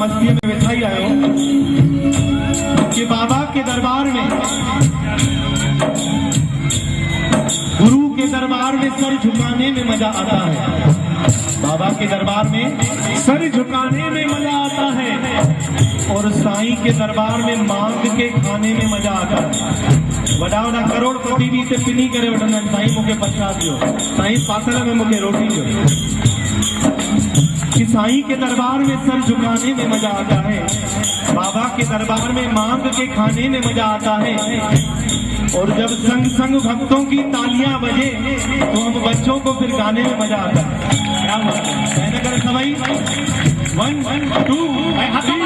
मस्ती में बिठाई आयो कि बाबा के दरबार में, गुरु के दरबार में सर झुकाने में मजा आता है। बाबा के दरबार में सर झुकाने में मजा आता है और साईं के दरबार में मांग के खाने में मजा आता है। वडा वडा करोड़पति भी इते पिनी करे वठंदा आहिनि, साईं मूंखे प्रसाद ॾियो, साईं पातल में मूंखे रोटी ॾियो। कि साईं के दरबार में सर झुकाने में मजा आता है, बाबा के दरबार में मांग के खाने में मजा आता है। और जब संग संग भक्तों की तालियां बजे तो हम बच्चों को फिर गाने में मजा आता है। क्या बात है, सवाई 1 2 3